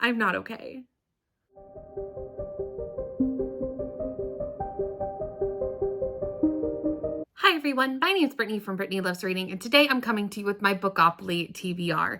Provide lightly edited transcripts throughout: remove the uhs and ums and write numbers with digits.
I'm not okay. Hi everyone, my name is Brittany from Brittany Loves Reading, and today I'm coming to you with my Spookopoly TBR.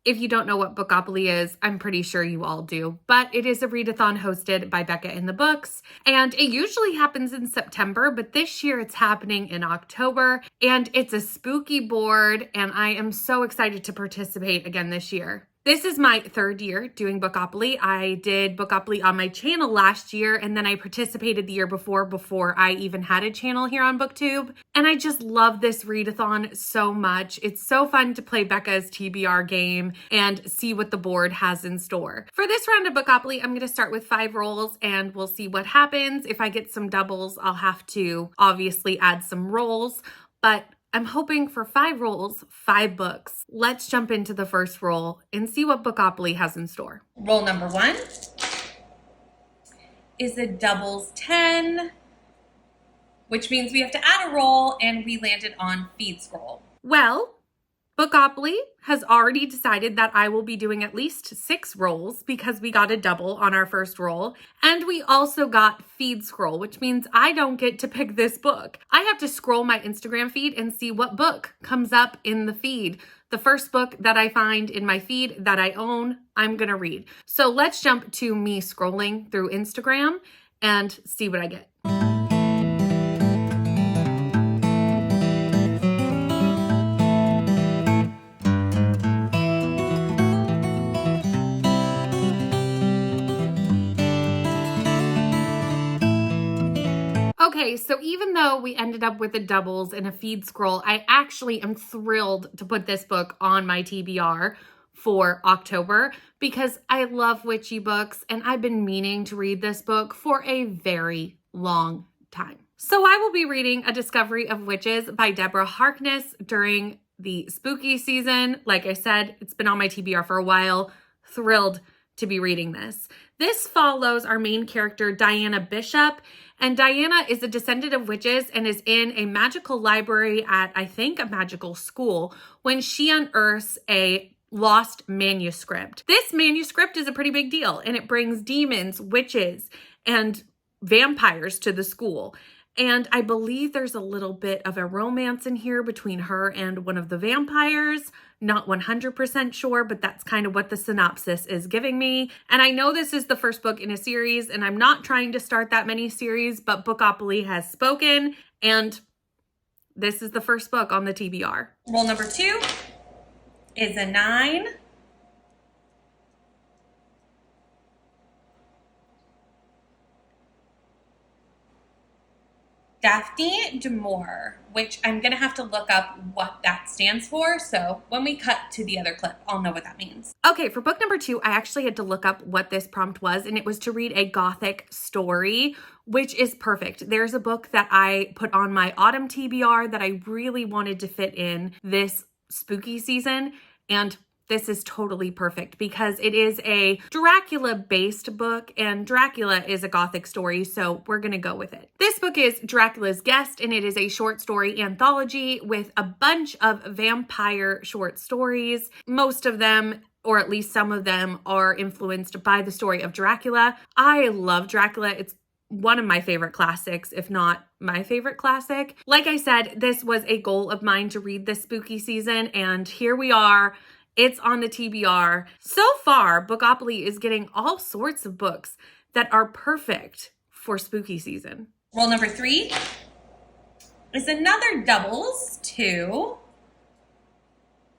If you don't know what Spookopoly is, I'm pretty sure you all do, but it is a readathon hosted by Becca in the Books, and it usually happens in September, but this year it's happening in October, and it's a spooky board, and I am so excited to participate again this year. This is my third year doing Spookopoly. I did Spookopoly on my channel last year, and then I participated the year before I even had a channel here on BookTube. And I just love this readathon so much. It's so fun to play Becca's TBR game and see what the board has in store. For this round of Spookopoly, I'm going to start with 5 rolls, and we'll see what happens. If I get some doubles, I'll have to obviously add some rolls, but I'm hoping for 5 rolls, 5 books. Let's jump into the first roll and see what Spookopoly has in store. Roll number 1 is a doubles 10, which means we have to add a roll, and we landed on feed scroll. Well, Spookopoly has already decided that I will be doing at least 6 rolls because we got a double on our first roll. And we also got feed scroll, which means I don't get to pick this book. I have to scroll my Instagram feed and see what book comes up in the feed. The first book that I find in my feed that I own, I'm gonna read. So let's jump to me scrolling through Instagram and see what I get. Okay, so even though we ended up with the doubles and a feed scroll, I actually am thrilled to put this book on my TBR for October because I love witchy books and I've been meaning to read this book for a very long time. So I will be reading A Discovery of Witches by Deborah Harkness during the spooky season. Like I said, it's been on my TBR for a while. Thrilled to be reading this. This follows our main character, Diana Bishop, and Diana is a descendant of witches and is in a magical library at, I think, a magical school when she unearths a lost manuscript. This manuscript is a pretty big deal, and it brings demons, witches, and vampires to the school. And I believe there's a little bit of a romance in here between her and one of the vampires. Not 100% sure, but that's kind of what the synopsis is giving me. And I know this is the first book in a series, and I'm not trying to start that many series, but Spookopoly has spoken, and this is the first book on the TBR. Roll number 2 is a 9. Daphne Demore, which I'm going to have to look up what that stands for. So when we cut to the other clip, I'll know what that means. Okay, for book number 2, I actually had to look up what this prompt was, and it was to read a gothic story, which is perfect. There's a book that I put on my autumn TBR that I really wanted to fit in this spooky season, and this is totally perfect because it is a Dracula-based book, and Dracula is a gothic story, so we're gonna go with it. This book is Draculas Guest, and it is a short story anthology with a bunch of vampire short stories. Most of them, or at least some of them, are influenced by the story of Dracula. I love Dracula. It's one of my favorite classics, if not my favorite classic. Like I said, this was a goal of mine to read this spooky season, and here we are. It's on the TBR. So far, Spookopoly is getting all sorts of books that are perfect for spooky season. Roll number 3 is another doubles 2,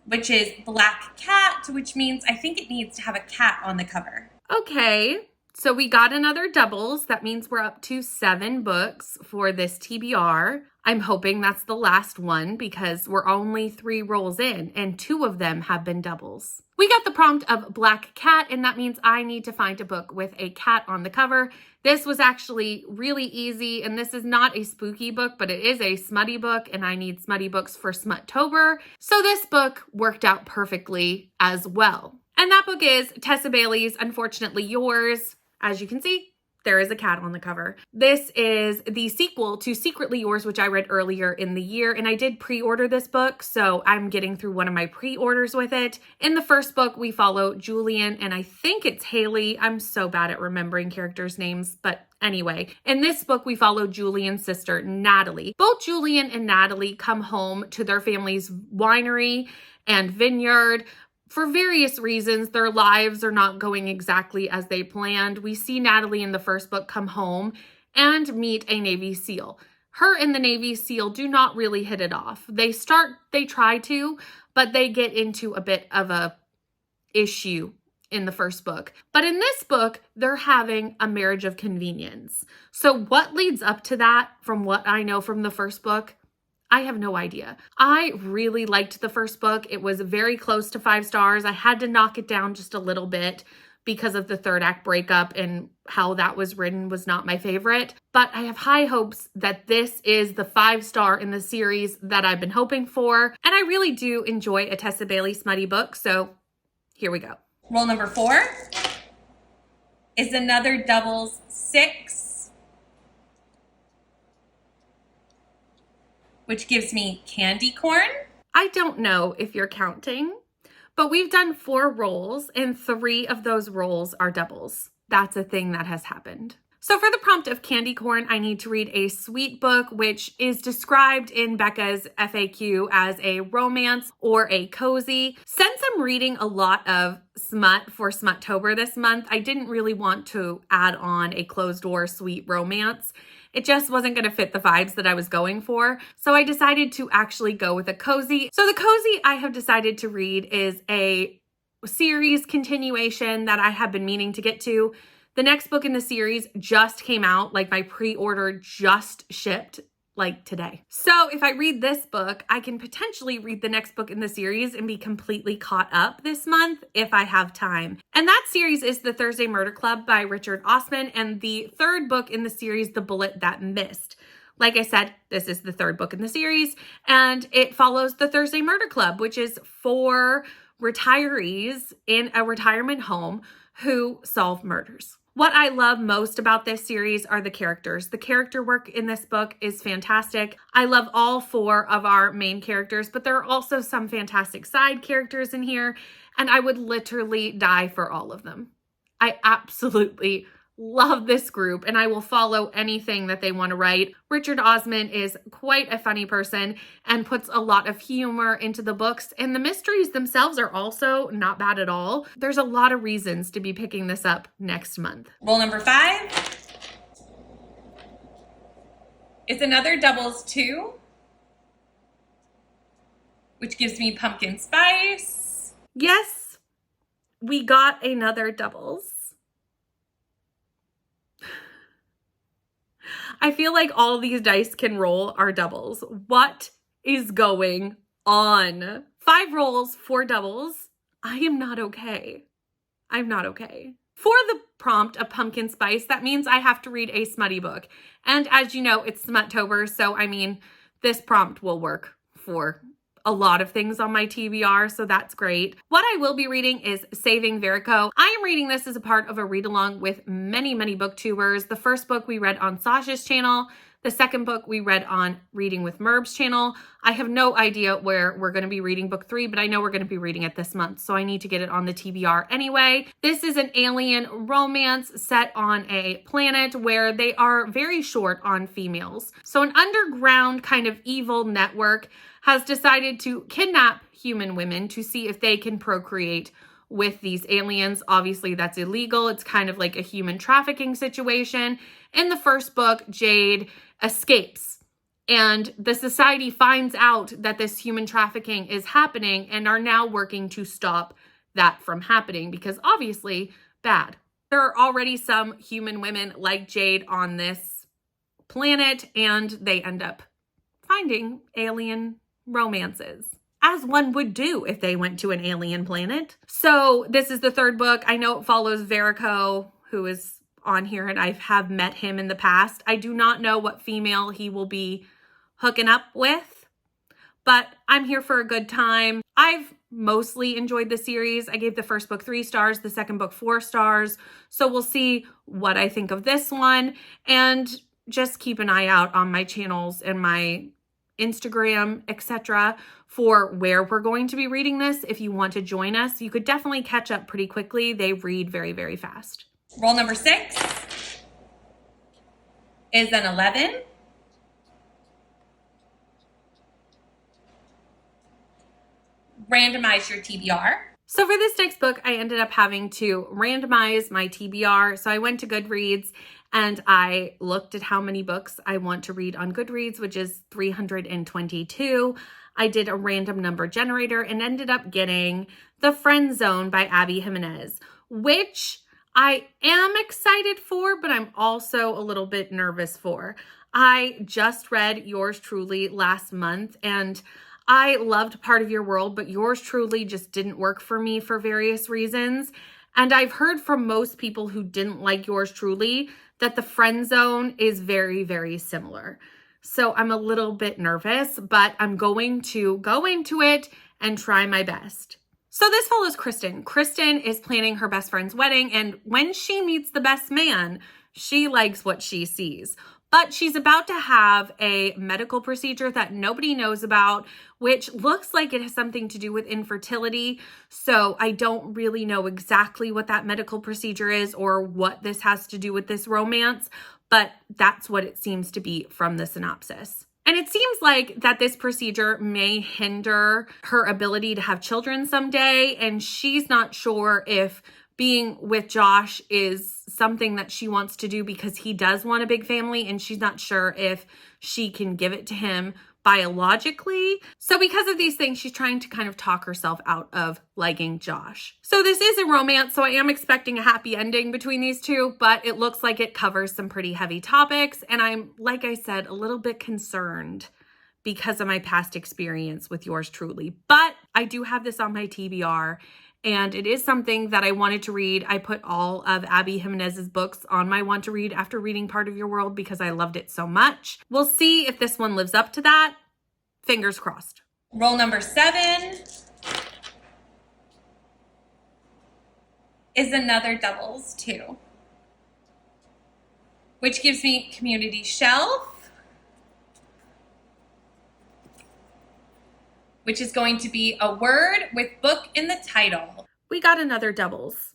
which is Black Cat, which means I think it needs to have a cat on the cover. Okay, so we got another doubles. That means we're up to 7 books for this TBR. I'm hoping that's the last one because we're only 3 rolls in and 2 of them have been doubles. We got the prompt of Black Cat, and that means I need to find a book with a cat on the cover. This was actually really easy, and this is not a spooky book, but it is a smutty book, and I need smutty books for Smuttober. So this book worked out perfectly as well. And that book is Tessa Bailey's Unfortunately Yours. As you can see, there is a cat on the cover. This is the sequel to Secretly Yours, which I read earlier in the year, and I did pre-order this book, so I'm getting through one of my pre-orders with it. In the first book, we follow Julian, and I think it's Haley. I'm so bad at remembering characters' names, but anyway, in this book, we follow Julian's sister, Natalie. Both Julian and Natalie come home to their family's winery and vineyard. For various reasons, their lives are not going exactly as they planned. We see Natalie in the first book come home and meet a Navy SEAL. Her and the Navy SEAL do not really hit it off. They try to, but they get into a bit of a issue in the first book. But in this book, they're having a marriage of convenience. So what leads up to that, from what I know from the first book, I have no idea. I really liked the first book. It was very close to 5 stars. I had to knock it down just a little bit because of the third act breakup, and how that was written was not my favorite. But I have high hopes that this is the 5-star in the series that I've been hoping for. And I really do enjoy a Tessa Bailey smutty book. So here we go. Roll number 4 is another doubles 6. Which gives me candy corn. I don't know if you're counting, but we've done 4 rolls and 3 of those rolls are doubles. That's a thing that has happened. So for the prompt of candy corn, I need to read a sweet book, which is described in Becca's FAQ as a romance or a cozy. Since I'm reading a lot of smut for Smuttober this month, I didn't really want to add on a closed door sweet romance. It just wasn't going to fit the vibes that I was going for. So I decided to actually go with a cozy. So the cozy I have decided to read is a series continuation that I have been meaning to get to. The next book in the series just came out, like my pre-order just shipped like today. So if I read this book, I can potentially read the next book in the series and be completely caught up this month if I have time. And that series is The Thursday Murder Club by Richard Osman, and the third book in the series, The Bullet That Missed. Like I said, this is the third book in the series, and it follows the Thursday Murder Club, which is 4 retirees in a retirement home who solve murders. What I love most about this series are the characters. The character work in this book is fantastic. I love all 4 of our main characters, but there are also some fantastic side characters in here, and I would literally die for all of them. I absolutely love this group, and I will follow anything that they want to write. Richard Osman is quite a funny person and puts a lot of humor into the books, and the mysteries themselves are also not bad at all. There's a lot of reasons to be picking this up next month. Roll number 5 is another doubles 2, which gives me pumpkin spice. Yes, we got another doubles. I feel like all these dice can roll are doubles. What is going on? 5 rolls, 4 doubles. I am not okay. I'm not okay. For the prompt of pumpkin spice, that means I have to read a smutty book. And as you know, it's Smuttober, so I mean, this prompt will work for a lot of things on my TBR, so that's great. What I will be reading is Saving Verico. I am reading this as a part of a read-along with many, many booktubers. The first book we read on Sasha's channel. The second book we read on Reading with Merb's channel. I have no idea where we're going to be reading book 3, but I know we're going to be reading it this month, so I need to get it on the TBR anyway. This is an alien romance set on a planet where they are very short on females. So an underground kind of evil network has decided to kidnap human women to see if they can procreate with these aliens. Obviously, that's illegal. It's kind of like a human trafficking situation. In the first book, Jade escapes, and the society finds out that this human trafficking is happening and are now working to stop that from happening because obviously bad. There are already some human women like Jade on this planet, and they end up finding alien romances, as one would do if they went to an alien planet. So this is the third book. I know it follows Verico, who is on here, and I have met him in the past. I do not know what female he will be hooking up with, but I'm here for a good time. I've mostly enjoyed the series. I gave the first book 3 stars, the second book 4 stars. So we'll see what I think of this one, and just keep an eye out on my channels and my Instagram, etc., for where we're going to be reading this. If you want to join us, you could definitely catch up pretty quickly. They read very, very fast. Roll number 6 is an 11. Randomize your TBR. So for this next book, I ended up having to randomize my TBR. So I went to Goodreads and I looked at how many books I want to read on Goodreads, which is 322. I did a random number generator and ended up getting The Friend Zone by Abby Jimenez, which I am excited for, but I'm also a little bit nervous for. I just read Yours Truly last month, and I loved Part of Your World, but Yours Truly just didn't work for me for various reasons. And I've heard from most people who didn't like Yours Truly that The Friend Zone is very, very similar. So I'm a little bit nervous, but I'm going to go into it and try my best. So this follows Kristen. Kristen is planning her best friend's wedding, and when she meets the best man, she likes what she sees. But she's about to have a medical procedure that nobody knows about, which looks like it has something to do with infertility. So I don't really know exactly what that medical procedure is or what this has to do with this romance, but that's what it seems to be from the synopsis. And it seems like that this procedure may hinder her ability to have children someday, and she's not sure if being with Josh is something that she wants to do because he does want a big family, and she's not sure if she can give it to him biologically. So because of these things, she's trying to kind of talk herself out of liking Josh. So this is a romance, so I am expecting a happy ending between these two, but it looks like it covers some pretty heavy topics, and I'm, like I said, a little bit concerned because of my past experience with Yours Truly. But I do have this on my TBR, and it is something that I wanted to read. I put all of Abby Jimenez's books on my want to read after reading Part of Your World because I loved it so much. We'll see if this one lives up to that. Fingers crossed. Roll number 7 is Another Doubles 2, which gives me Community Shelf, which is going to be a word with book in the title. We got another doubles.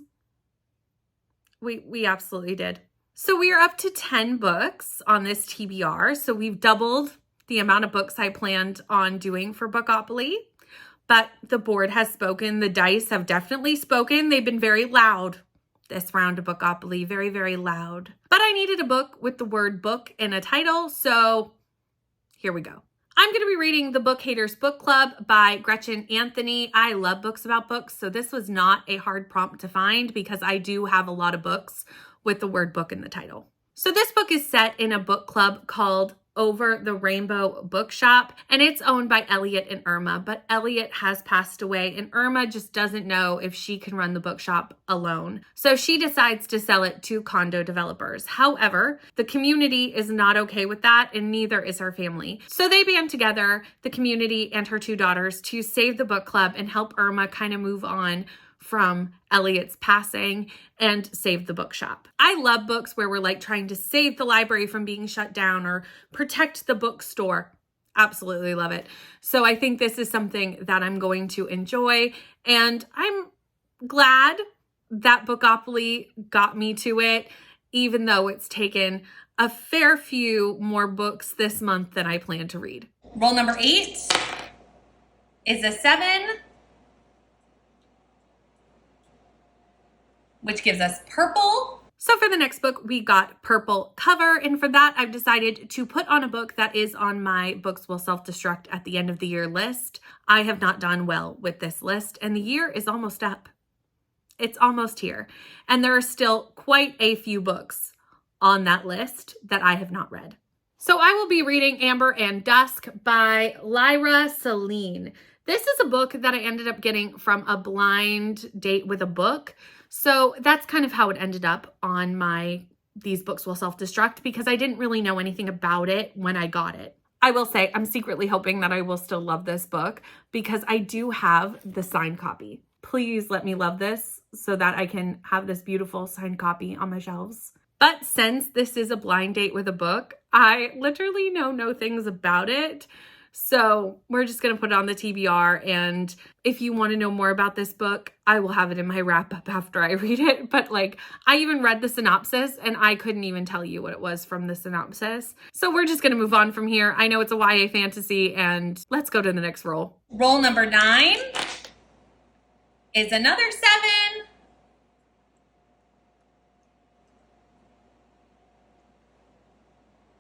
We absolutely did. So we are up to 10 books on this TBR. So we've doubled the amount of books I planned on doing for Spookopoly. But the board has spoken. The dice have definitely spoken. They've been very loud this round of Spookopoly. Very, very loud. But I needed a book with the word book in a title. So here we go. I'm going to be reading The Book Haters Book Club by Gretchen Anthony. I love books about books, so this was not a hard prompt to find because I do have a lot of books with the word book in the title. So this book is set in a book club called Over the Rainbow Bookshop, and it's owned by Elliot and Irma, but Elliot has passed away and Irma just doesn't know if she can run the bookshop alone. So she decides to sell it to condo developers. However, the community is not okay with that, and neither is her family. So they band together, the community and her 2 daughters, to save the book club and help Irma kind of move on from Elliot's passing and save the bookshop. I love books where we're like trying to save the library from being shut down or protect the bookstore. Absolutely love it. So I think this is something that I'm going to enjoy, and I'm glad that Spookopoly got me to it, even though it's taken a fair few more books this month than I plan to read. Roll number 8 is a 7, which gives us purple. So for the next book, we got purple cover. And for that, I've decided to put on a book that is on my Books Will Self-Destruct at the end of the year list. I have not done well with this list, and the year is almost up. It's almost here. And there are still quite a few books on that list that I have not read. So I will be reading Amber and Dusk by Lyra Celine. This is a book that I ended up getting from a blind date with a book. So that's kind of how it ended up on my These Books Will Self-Destruct, because I didn't really know anything about it when I got it. I will say I'm secretly hoping that I will still love this book because I do have the signed copy. Please let me love this so that I can have this beautiful signed copy on my shelves. But since this is a blind date with a book, I literally know no things about it. So we're just going to put it on the TBR. And if you want to know more about this book, I will have it in my wrap up after I read it. But like, I even read the synopsis and I couldn't even tell you what it was from the synopsis. So we're just going to move on from here. I know it's a YA fantasy and let's go to the next roll. Roll number 9 is another 7.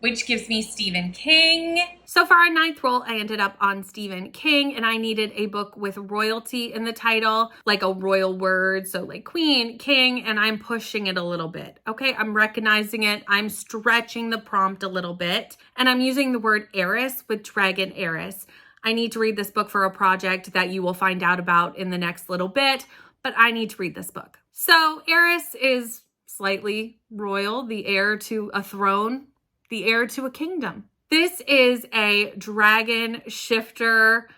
Which gives me Stephen King. So for our 9th roll, I ended up on Stephen King, and I needed a book with royalty in the title, like a royal word, so like queen, king, and I'm pushing it a little bit, okay? I'm recognizing it, I'm stretching the prompt a little bit, and I'm using the word heiress with dragon heiress. I need to read this book for a project that you will find out about in the next little bit, but I need to read this book. So heiress is slightly royal, the heir to a throne, the heir to a kingdom. This is a dragon shifter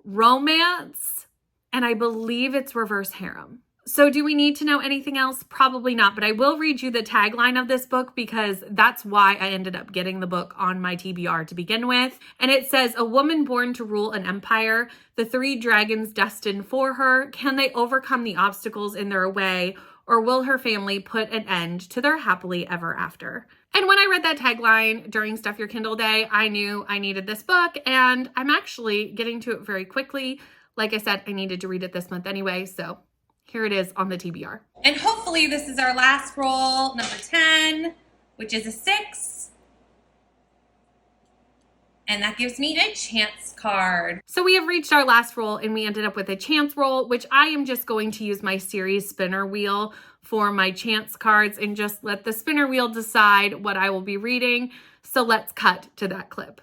romance, and I believe it's reverse harem. So do we need to know anything else? Probably not, but I will read you the tagline of this book because that's why I ended up getting the book on my TBR to begin with. And it says, a woman born to rule an empire, the 3 dragons destined for her, can they overcome the obstacles in their way, or will her family put an end to their happily ever after? And when I read that tagline during Stuff Your Kindle Day, I knew I needed this book, and I'm actually getting to it very quickly. Like I said, I needed to read it this month anyway, so here it is on the TBR. And hopefully this is our last roll, number 10, which is a 6. And that gives me a chance card. So we have reached our last roll and we ended up with a chance roll, which I am just going to use my series spinner wheel for my chance cards and just let the spinner wheel decide what I will be reading. So let's cut to that clip.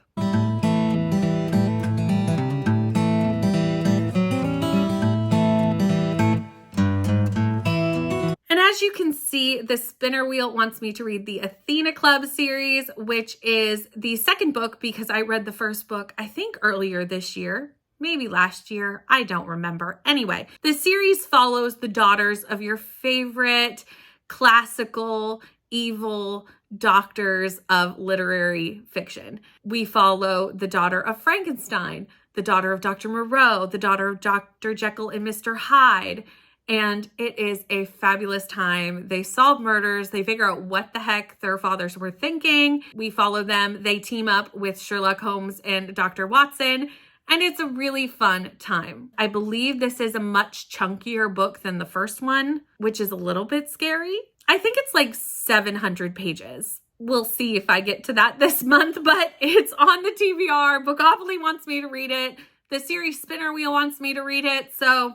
And as you can see, the spinner wheel wants me to read the Athena Club series, which is the second book because I read the first book, I think earlier this year, maybe last year, I don't remember. Anyway, the series follows the daughters of your favorite classical, evil doctors of literary fiction. We follow the daughter of Frankenstein, the daughter of Dr. Moreau, the daughter of Dr. Jekyll and Mr. Hyde. And it is a fabulous time. They solve murders. They figure out what the heck their fathers were thinking. We follow them. They team up with Sherlock Holmes and Dr. Watson. And it's a really fun time. I believe this is a much chunkier book than the first one, which is a little bit scary. I think it's like 700 pages. We'll see if I get to that this month, but it's on the TBR. Spookopoly wants me to read it. The series spinner wheel wants me to read it. So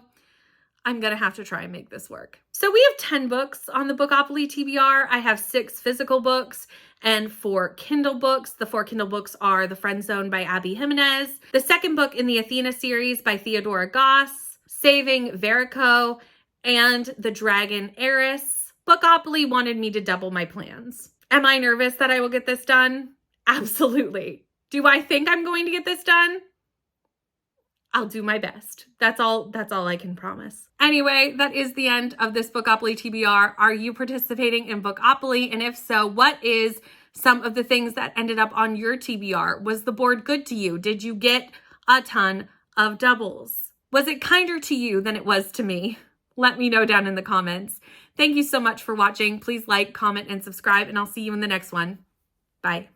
I'm going to have to try and make this work. So we have 10 books on the Spookopoly TBR. I have 6 physical books and 4 Kindle books. The 4 Kindle books are The Friend Zone by Abby Jimenez, the second book in the Athena series by Theodora Goss, Saving Verico, and The Dragon Heiress. Spookopoly wanted me to double my plans. Am I nervous that I will get this done? Absolutely. Do I think I'm going to get this done? I'll do my best. That's all I can promise. Anyway, that is the end of this Spookopoly TBR. Are you participating in Spookopoly? And if so, what is some of the things that ended up on your TBR? Was the board good to you? Did you get a ton of doubles? Was it kinder to you than it was to me? Let me know down in the comments. Thank you so much for watching. Please like, comment, and subscribe, and I'll see you in the next one. Bye.